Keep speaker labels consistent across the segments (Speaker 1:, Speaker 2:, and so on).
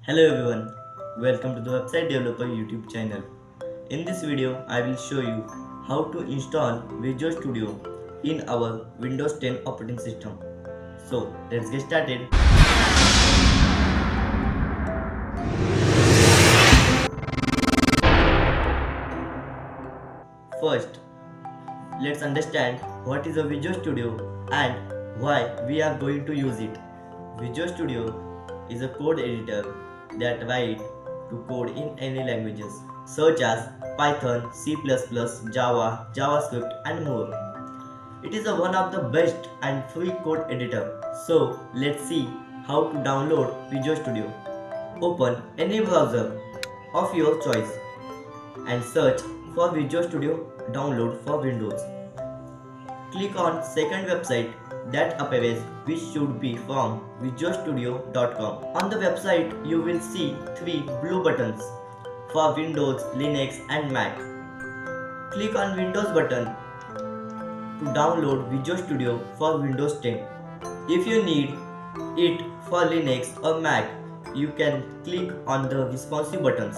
Speaker 1: Hello everyone, welcome to the Website Developer YouTube channel. In this video, I will show you how to install Visual Studio in our Windows 10 operating system. So let's get started. First, let's understand what is a Visual Studio and why we are going to use it. Visual Studio is a code editor that writes to code in any languages such as Python, C++, Java, JavaScript and more. It is one of the best and free code editor. So let's see how to download Visual Studio. Open any browser of your choice and search for Visual Studio download for Windows. Click on second website that appears, which should be from visualstudio.com. On the website you will see three blue buttons for Windows, Linux and Mac. Click on Windows button to download Visual Studio for Windows 10. If you need it for Linux or Mac, you can click on the responsive buttons.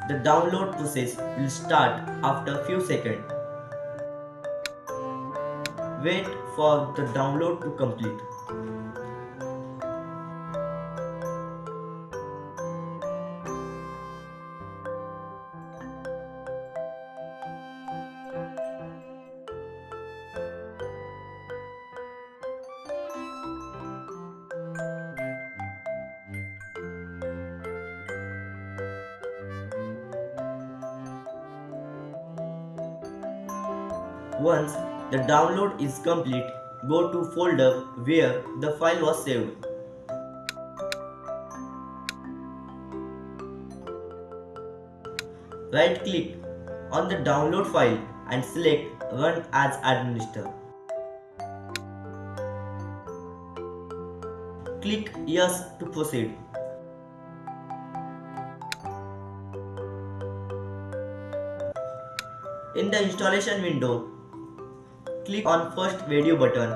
Speaker 1: The download process will start after a few seconds. Wait for the download to complete. Once the download is complete, go to folder where the file was saved. Right click on the download file and select Run as Administrator. Click Yes to proceed. In the installation window, click on first video button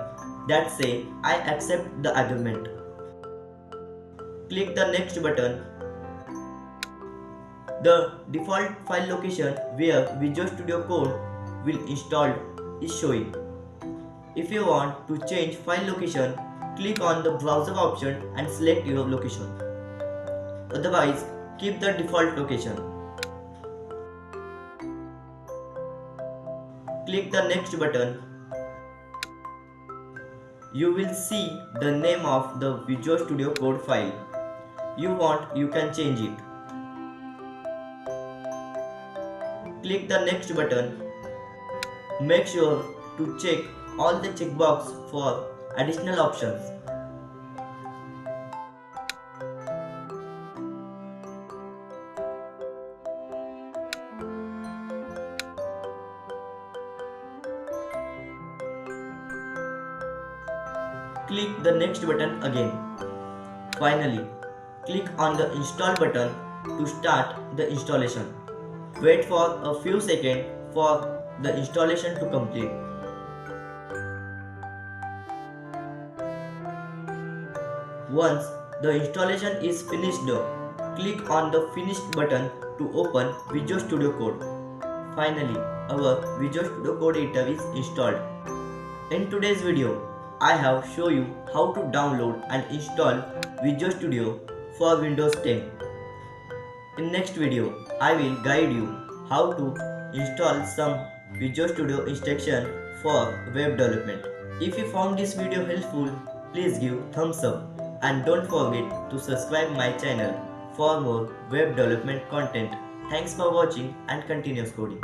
Speaker 1: that say I accept the agreement. Click the next button. The default file location where Visual Studio Code will install is showing. If you want to change file location, click on the browser option and select your location. Otherwise, keep the default location. Click the next button. You will see the name of the Visual Studio Code file. You can change it. Click the next button. Make sure to check all the checkboxes for additional options. Click the next button again. Finally, click on the install button to start the installation. Wait for a few seconds for the installation to complete. Once the installation is finished, click on the finished button to open Visual Studio Code. Finally, our Visual Studio Code editor is installed. In today's video, I have shown you how to download and install Visual Studio for Windows 10. In next video, I will guide you how to install some Visual Studio instruction for web development. If you found this video helpful, please give thumbs up and don't forget to subscribe my channel for more web development content. Thanks for watching and continuous coding.